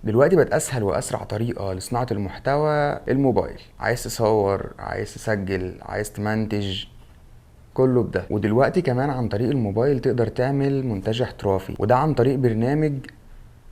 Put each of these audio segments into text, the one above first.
دلوقتي بقت اسهل واسرع طريقة لصناعة المحتوى الموبايل. عايز تصور، عايز تسجل، عايز تمنتج، كله بده. ودلوقتي كمان عن طريق الموبايل تقدر تعمل مونتاج احترافي، وده عن طريق برنامج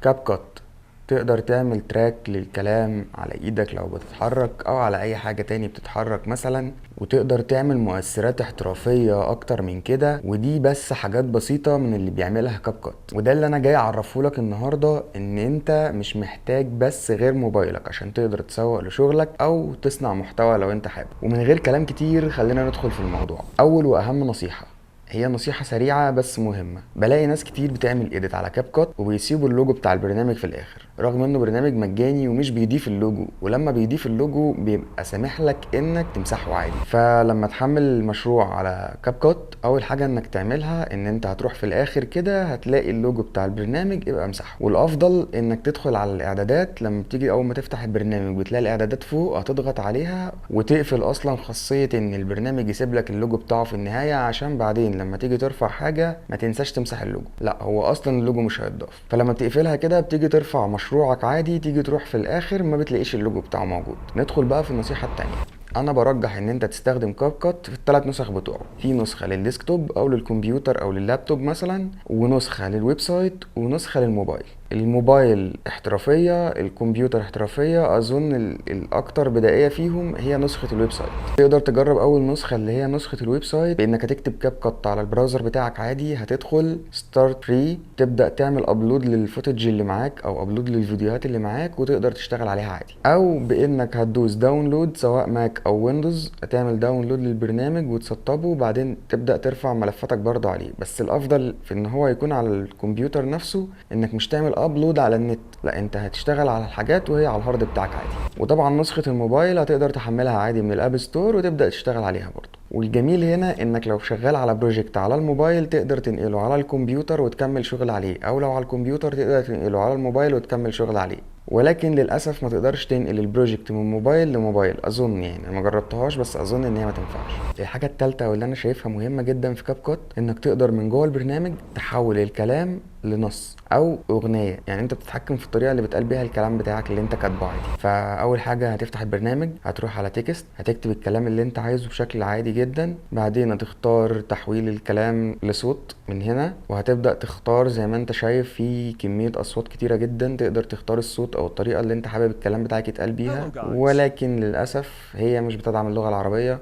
كاب كات. تقدر تعمل تراك للكلام على ايدك لو بتتحرك او على اي حاجة تاني بتتحرك مثلا، وتقدر تعمل مؤثرات احترافية اكتر من كده. ودي بس حاجات بسيطة من اللي بيعملها كاب كات، وده اللي انا جاي اعرفهولك النهاردة، ان انت مش محتاج بس غير موبايلك عشان تقدر تسوق لشغلك او تصنع محتوى لو انت حابب. ومن غير كلام كتير خلينا ندخل في الموضوع. اول واهم نصيحة، هي نصيحة سريعة بس مهمة. بلاقي ناس كتير بتعمل ايديت على كاب كات وبيسيبوا اللوجو بتاع البرنامج في الاخر، رغم انه برنامج مجاني ومش بيضيف اللوجو. ولما بيضيف اللوجو بيبقى سامح لك انك تمسحه عادي. فلما تحمل المشروع على كاب كات، اول حاجة انك تعملها ان انت هتروح في الاخر كده هتلاقي اللوجو بتاع البرنامج يبقى مسحه. والافضل انك تدخل على الاعدادات. لما بتيجي اول ما تفتح البرنامج بتلاقي الاعدادات فوق، هتضغط عليها وتقفل اصلا خاصية ان البرنامج يسيب لك اللوجو بتاعه في النهاية، عشان بعدين لما تيجي ترفع حاجة ما تنساش تمسح اللوجو. لا، هو اصلا اللوجو مش هيتضاف. فلما بتقفلها كده بتيجي ترفع مشروعك عادي، تيجي تروح في الاخر ما بتلاقيش اللوجو بتاعه موجود. ندخل بقى في النصيحة التانية. انا برجح ان انت تستخدم كاب كات في الثلاث نسخ بتوعه. في نسخة للديسكتوب او للكمبيوتر او لللابتوب مثلا، ونسخة للويب سايت، ونسخة للموبايل. الموبايل احترافية، الكمبيوتر احترافية. اظن الاكتر بدائية فيهم هي نسخة الويب سايت. تقدر تجرب اول نسخة اللي هي نسخة الويب سايت بانك هتكتب كاب كات على البراوزر بتاعك عادي. هتدخل ستارت فري، تبدأ تعمل ابلود للفوتج اللي معاك او ابلود للفيديوهات اللي معاك، وتقدر تشتغل عليها عادي. او بانك هتدوس داونلود سواء ماك او ويندوز، هتعمل داونلود للبرنامج وتسطبه، وبعدين تبدأ ترفع ملفاتك برضو عليه. بس الافضل في ان هو يكون على الكمبيوتر نفسه، انك مش تعمل ابلود على النت، لا انت هتشتغل على الحاجات وهي على الهارد بتاعك عادي. وطبعا نسخة الموبايل هتقدر تحملها عادي من الاب ستور وتبدأ تشتغل عليها برضو. والجميل هنا انك لو شغال على بروجكت على الموبايل تقدر تنقله على الكمبيوتر وتكمل شغل عليه، او لو على الكمبيوتر تقدر تنقله على الموبايل وتكمل شغل عليه. ولكن للاسف ما تقدرش تنقل البروجكت من موبايل لموبايل. اظن يعني انا ما جربتهاش بس اظن ان هي ما تنفعش. الحاجه الثالثه واللي انا شايفها مهمه جدا في كاب كات، انك تقدر من جوه البرنامج تحول الكلام لنص او اغنيه. يعني انت بتتحكم في الطريقه اللي بتقال بيها الكلام بتاعك اللي انت كاتبه عادي. فاول حاجه هتفتح البرنامج، هتروح على تكست، هتكتب الكلام اللي انت عايزه بشكل عادي جدا. بعدين هتختار تحويل الكلام لصوت من هنا، وهتبدا تختار زي ما انت شايف في كميه اصوات كتيره جدا. تقدر تختار الصوت او الطريقه اللي انت حابب الكلام بتاعك يتقال بيها. ولكن للاسف هي مش بتدعم اللغه العربيه.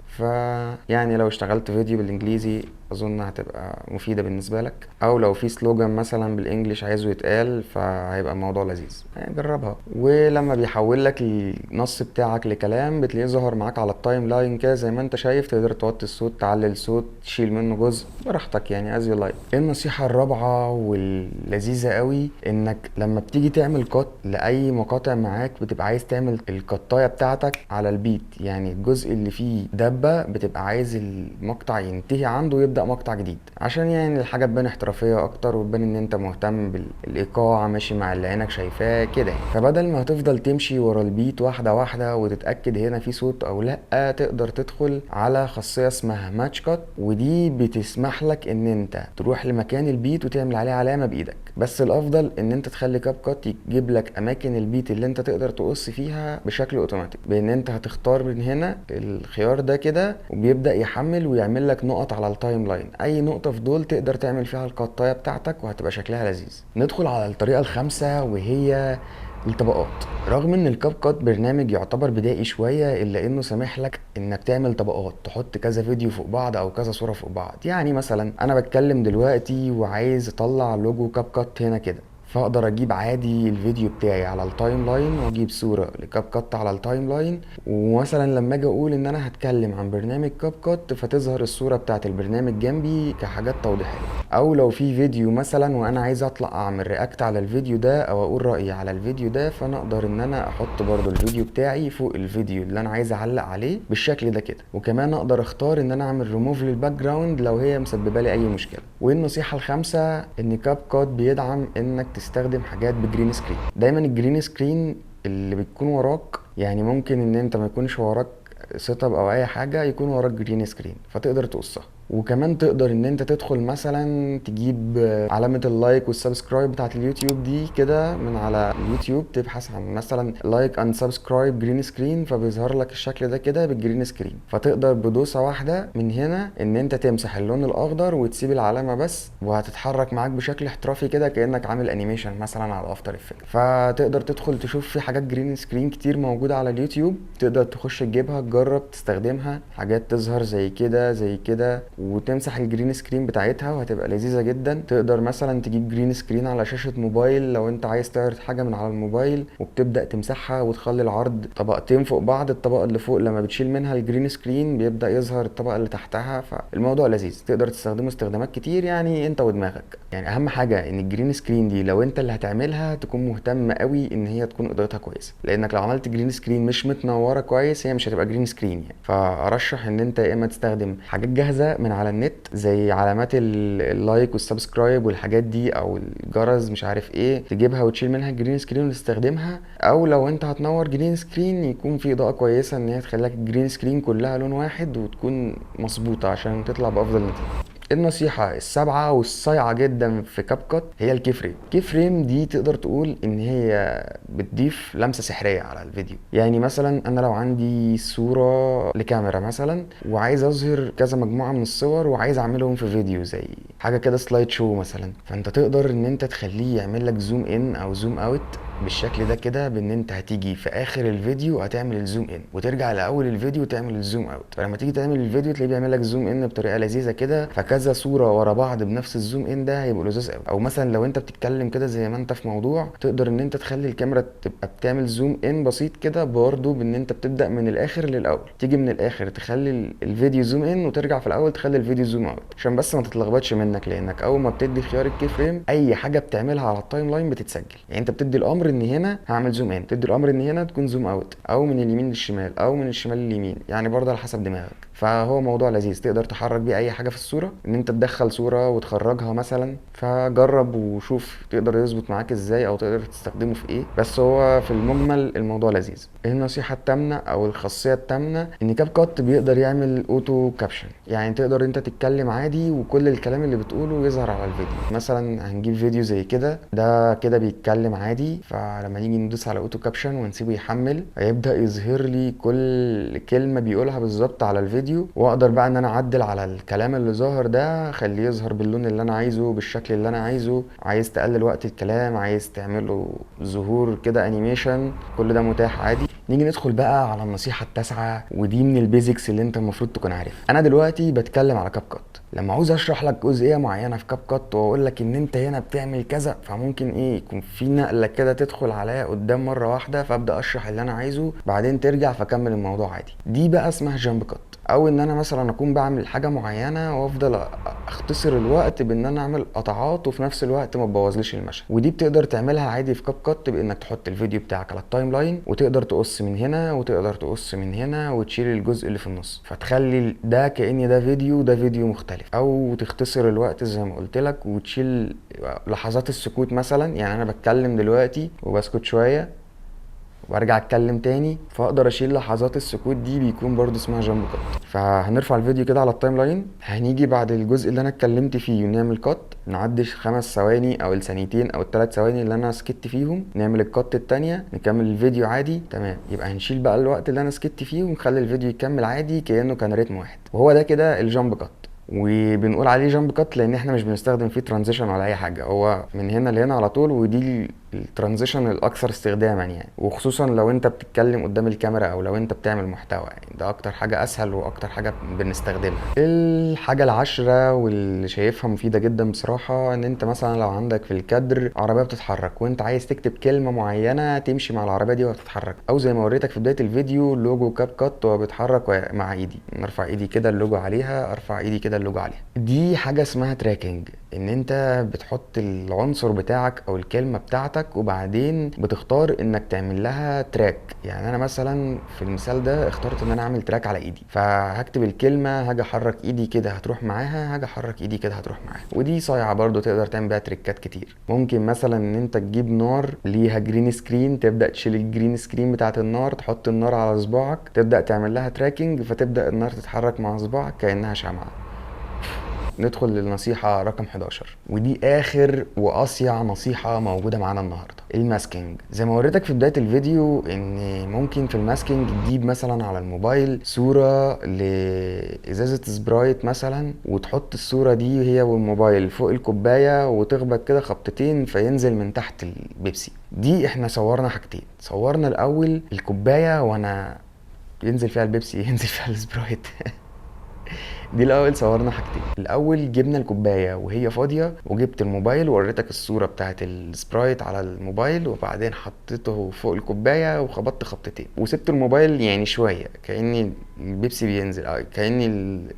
يعني لو اشتغلت فيديو بالانجليزي اظن هتبقى مفيده بالنسبه لك، او لو في سلوجان مثلا بالانجليش عايزه يتقال فهيبقى الموضوع لذيذ. يعني جربها. ولما بيحول لك النص بتاعك لكلام بتلاقيه ظهر معاك على التايم لاين كده زي ما انت شايف. تقدر توطي الصوت، تعلي الصوت، تشيل منه جزء براحتك يعني از يو لايك. النصيحه الرابعه واللذيذه قوي، انك لما بتيجي تعمل كات لاي مقاطع معاك بتبقى عايز تعمل الكطايه بتاعتك على البيت. يعني الجزء اللي فيه دبه بتبقى عايز المقطع ينتهي عنده ويبدا مقطع جديد، عشان يعني الحاجه تبان احترافيه اكتر وتبان ان انت مهتم بالايقاع، ماشي مع اللي عينك شايفاه كده. فبدل ما هتفضل تمشي ورا البيت واحده واحده وتتاكد هنا في صوت او لا، تقدر تدخل على خاصيه اسمها ماتش كات، ودي بتسمح لك ان انت تروح لمكان البيت وتعمل عليه علامه بايدك. بس الافضل ان انت تخلي كاب كات يجيب لك اماكن البيت اللي انت تقدر تقص فيها بشكل اوتوماتيك، بان انت هتختار من هنا الخيار ده كده وبيبدا يحمل ويعمل لك نقط على التايم لاين. اي نقطه في دول تقدر تعمل فيها القطايه بتاعتك وهتبقى شكلها لذيذ. ندخل على الطريقه الخامسه وهي الطبقات. رغم ان الكاب كات برنامج يعتبر بدائي شويه، الا انه سامح لك انك تعمل طبقات، تحط كذا فيديو فوق بعض او كذا صوره فوق بعض. يعني مثلا انا بتكلم دلوقتي وعايز اطلع لوجو كاب كات هنا كده، فاقدر اجيب عادي الفيديو بتاعي على التايم لاين واجيب صوره لكاب كات على التايم لاين. ومثلا لما اجي اقول ان انا هتكلم عن برنامج كاب كات فتظهر الصوره بتاعت البرنامج جنبي كحاجات توضيحيه. او لو في فيديو مثلا وانا عايز اطلع اعمل رياكت على الفيديو ده او اقول رايي على الفيديو ده، فانا اقدر ان انا احط برضو الفيديو بتاعي فوق الفيديو اللي انا عايز اعلق عليه بالشكل ده كده. وكمان اقدر اختار ان انا اعمل ريموف للباك جراوند لو هي مسببه لي اي مشكله. والنصيحه الخامسه ان كاب كات بيدعم انك تستخدم حاجات بجرين سكرين. دايما الجرين سكرين اللي بتكون وراك، يعني ممكن ان انت ما يكونش وراك سيت اب او اي حاجه، يكون وراك جرين سكرين فتقدر تقصها. وكمان تقدر ان انت تدخل مثلا تجيب علامة اللايك والسبسكرايب بتاعت اليوتيوب دي كده من على اليوتيوب، تبحث عن مثلا لايك اند سبسكرايب جرين سكرين، فبيظهر لك الشكل ده كده بالجرين سكرين. فتقدر بدوسة واحدة من هنا ان انت تمسح اللون الاخضر وتسيب العلامة بس، وهتتحرك معاك بشكل احترافي كده كأنك عامل انيميشن مثلا على افتر افكت. فتقدر تدخل تشوف في حاجات جرين سكرين كتير موجودة على اليوتيوب، تقدر تخش تجيبها تجرب تستخدمها. حاجات تظهر زي كده زي كده وتمسح الجرين سكرين بتاعتها وهتبقى لذيذة جدا. تقدر مثلا تجيب جرين سكرين على شاشة موبايل لو انت عايز تعرض حاجة من على الموبايل، وبتبدأ تمسحها وتخلي العرض طبقتين فوق بعض. الطبقة اللي فوق لما بتشيل منها الجرين سكرين بيبدأ يظهر الطبقة اللي تحتها، فالموضوع لذيذ. تقدر تستخدمه استخدامات كتير يعني انت ودماغك. يعني اهم حاجة ان الجرين سكرين دي لو انت اللي هتعملها تكون مهتم قوي ان هي تكون اضاءتها كويسة، لانك لو عملت جرين سكرين مش متنورة كويس هي مش هتبقى جرين سكرين يعني. فارشح ان انت يا اما تستخدم حاجات جاهزة من على النت زي علامات اللايك والسبسكرايب والحاجات دي، او الجرس مش عارف ايه، تجيبها وتشيل منها الجرين سكرين وتستخدمها. او لو انت هتنور جرين سكرين يكون في اضاءة كويسة ان هي تخليك الجرين سكرين كلها لون واحد وتكون مظبوطة عشان تطلع بافضل نتيجة. النصيحة السابعة والصايعة جدا في كاب كات هي الكي فريم. الكي فريم دي تقدر تقول ان هي بتضيف لمسة سحرية على الفيديو. يعني مثلا انا لو عندي صورة لكاميرا مثلا وعايز اظهر كذا مجموعة من الصور وعايز اعملهم في فيديو زي حاجة كده سلايد شو مثلا، فانت تقدر ان انت تخليه يعمل لك زوم ان او زوم اوت بالشكل ده كده، بان انت هتيجي في اخر الفيديو هتعمل الزوم ان وترجع لاول الفيديو تعمل الزوم اوت. فلما تيجي تعمل الفيديو تلاقيه بيعمل لك زوم ان بطريقه لذيذه كده، فكذا صوره ورا بعض بنفس الزوم ان ده هيبقوا لذيذ قوي. او مثلا لو انت بتتكلم كده زي ما انت في موضوع، تقدر ان انت تخلي الكاميرا تبقى بتعمل زوم ان بسيط كده برضه، بان انت بتبدا من الاخر للاول، تيجي من الاخر تخلي الفيديو زوم ان وترجع في الاول تخلي الفيديو زوم اوت، عشان بس ما تتلخبطش منك. لانك اول ما بتدي خيار الكي فريم اي حاجه بتعملها على التايم لاين بتتسجل. يعني انت بتدي الامر ان هنا هعمل زوم ان، تدي الامر ان هنا تكون زوم اوت، او من اليمين للشمال او من الشمال لليمين، يعني برضه على حسب دماغك. فهو موضوع لذيذ تقدر تحرك بيه اي حاجه في الصوره، ان انت تدخل صوره وتخرجها مثلا. فجرب وشوف تقدر يظبط معاك ازاي او تقدر تستخدمه في ايه. بس هو في المجمل الموضوع لذيذ. النصيحه التامنه او الخاصيه التامنه ان كاب كات بيقدر يعمل اوتو كابشن، يعني تقدر انت تتكلم عادي وكل الكلام اللي بتقوله يظهر على الفيديو. مثلا هنجيب فيديو زي كده، ده كده بيتكلم عادي، فلما نيجي ندوس على اوتو كابشن ونسيبه يحمل هيبدا يظهر لي كل كلمه بيقولها بالظبط على الفيديو، واقدر بقى ان انا اعدل على الكلام اللي ظاهر ده، اخليه يظهر باللون اللي انا عايزه بالشكل اللي انا عايزه. عايز تقلل وقت الكلام، عايز تعمله ظهور كده انيميشن، كل ده متاح عادي. نيجي ندخل بقى على النصيحه التاسعه، ودي من البيزكس اللي انت المفروض تكون عارفها. انا دلوقتي بتكلم على كاب كات، لما عاوز اشرح لك جزئيه معينه في كاب كات واقول لك ان انت هنا بتعمل كذا، فممكن ايه يكون في نقله كده تدخل عليا قدام مره واحده، فابدا اشرح اللي انا عايزه بعدين ترجع فكمل الموضوع عادي. دي بقى اسمها جامب كات. او ان انا مثلا اكون بعمل حاجه معينه وافضل اختصر الوقت بان انا اعمل قطعات وفي نفس الوقت ما تبوظليش المشهد. ودي بتقدر تعملها عادي في كاب كات بانك تحط الفيديو بتاعك على التايم لاين، وتقدر تقص من هنا وتقدر تقص من هنا وتشيل الجزء اللي في النص، فتخلي ده كأن ده فيديو وده فيديو مختلف. او تختصر الوقت زي ما قلت لك وتشيل لحظات السكوت مثلا. يعني انا بتكلم دلوقتي وبسكت شويه وارجع اتكلم تاني، فاقدر اشيل لحظات السكوت دي، بيكون برضو اسمها جامب كات. فهنرفع الفيديو كده على التايم لاين، هنيجي بعد الجزء اللي انا اتكلمت فيه ونعمل كات، نعدي 5 ثواني او الثانيتين او ال3 ثواني اللي انا سكت فيهم، نعمل الكات التانية نكمل الفيديو عادي. تمام، يبقى هنشيل بقى الوقت اللي انا سكت فيه ونخلي الفيديو يكمل عادي كأنه كان رتم واحد. وهو ده كده الجامب كات. وبنقول عليه جامب كات لان احنا مش بنستخدم فيه ترانزيشن ولا اي حاجه، هو من هنا لهنا على طول، ودي الترانزيشن الاكثر استخداما يعني. وخصوصا لو انت بتتكلم قدام الكاميرا او لو انت بتعمل محتوى، يعني ده اكتر حاجه اسهل واكتر حاجه بنستخدمها. الحاجه العاشره واللي شايفها مفيده جدا بصراحه، ان انت مثلا لو عندك في الكادر عربيه بتتحرك وانت عايز تكتب كلمه معينه تمشي مع العربيه دي وتتحرك، او زي ما وريتك في بدايه الفيديو لوجو كاب كات وهو بيتحرك مع ايدي، نرفع ايدي كده اللوجو عليها، ارفع ايدي كده اللوجو عليها. دي حاجه اسمها تراكنج، ان انت بتحط العنصر بتاعك او الكلمه بتاعتك وبعدين بتختار انك تعمل لها تراك. يعني انا مثلا في المثال ده اخترت ان انا اعمل تراك على ايدي، فهكتب الكلمه هاجي احرك ايدي كده هتروح معاها، هاجي احرك ايدي كده هتروح معاها. ودي صايعه برضو تقدر تعمل بيها تريكات كتير. ممكن مثلا ان انت تجيب نار ليها جرين سكرين، تبدا تشيل الجرين سكرين بتاعت النار، تحط النار على صباعك، تبدا تعمل لها تراكنج، فتبدا النار تتحرك مع صباعك كانها شمعه. ندخل للنصيحة رقم 11، ودي اخر واصيع نصيحة موجودة معانا النهاردة: الماسكينج. زي ما وريتك في بداية الفيديو ان ممكن في الماسكينج تجيب مثلا على الموبايل صورة لازازة سبرايت مثلا، وتحط الصورة دي هي والموبايل فوق الكوباية وتخبط كده خبطتين فينزل من تحت البيبسي. دي احنا صورنا حاجتين: صورنا الاول الكوباية وانا ينزل فيها البيبسي ينزل فيها السبرايت دي الاول صورنا حاجتين. الاول جبنا الكوبايه وهي فاضيه، وجبت الموبايل ووريتك الصوره بتاعه السبرايت على الموبايل، وبعدين حطيته فوق الكوبايه وخبطت خبطتين وسبت الموبايل يعني شويه كأن البيبسي بينزل،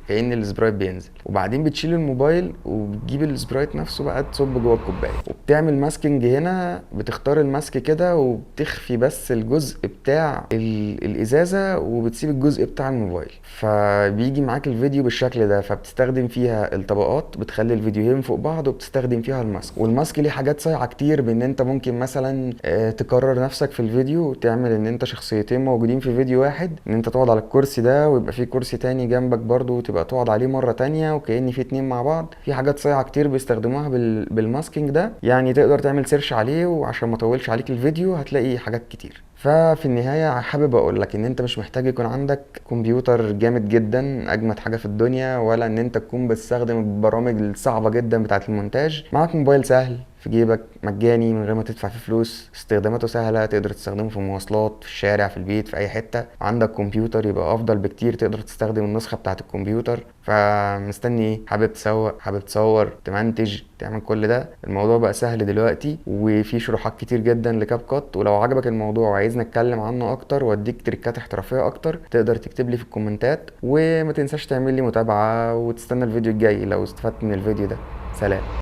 كأن السبرايت بينزل. وبعدين بتشيل الموبايل وبتجيب السبرايت نفسه بقى تصب جوه الكوبايه، وبتعمل ماسكنج. هنا بتختار الماسك كده وبتخفي بس الجزء بتاع الازازه وبتسيب الجزء بتاع الموبايل، فبيجي معاك الفيديو بالشكل ده. فبتستخدم فيها الطبقات، بتخلي الفيديوهين فوق بعض، وبتستخدم فيها الماسك. والماسك ليه حاجات صايعه كتير، بان انت ممكن مثلا تكرر نفسك في الفيديو وتعمل ان انت شخصيتين موجودين في فيديو واحد، ان انت تقعد على الكرسي ده ويبقى في كرسي تاني جنبك برضو وتبقى تقعد عليه مره تانية وكأن في اتنين مع بعض. في حاجات صايعه كتير بيستخدموها بالماسكينج ده، يعني تقدر تعمل سيرش عليه، وعشان ما اطولش عليك الفيديو هتلاقي حاجات كتير. ففي النهاية حابب اقول لك ان انت مش محتاج يكون عندك كمبيوتر جامد جدا اجمد حاجة في الدنيا، ولا ان انت تكون بتستخدم البرامج الصعبة جدا بتاعة المونتاج. معاك موبايل سهل في جيبك مجاني من غير ما تدفع فيه فلوس، استخداماته سهلة، تقدر تستخدمه في المواصلات، في الشارع، في البيت، في اي حتة. عندك كمبيوتر يبقى افضل بكتير، تقدر تستخدم النسخة بتاعة الكمبيوتر. فمستني ايه؟ حابب تسوق، حابب تصور، تمنتج، تعمل كل ده؟ الموضوع بقى سهل دلوقتي، وفي شروحات كتير جدا لكاب كات. ولو عجبك الموضوع وعايزني اتكلم عنه اكتر واديك تريكات احترافية اكتر، تقدر تكتب لي في الكومنتات. وما تنساش تعمل لي متابعة وتستنى الفيديو الجاي لو استفدت من الفيديو ده. سلام.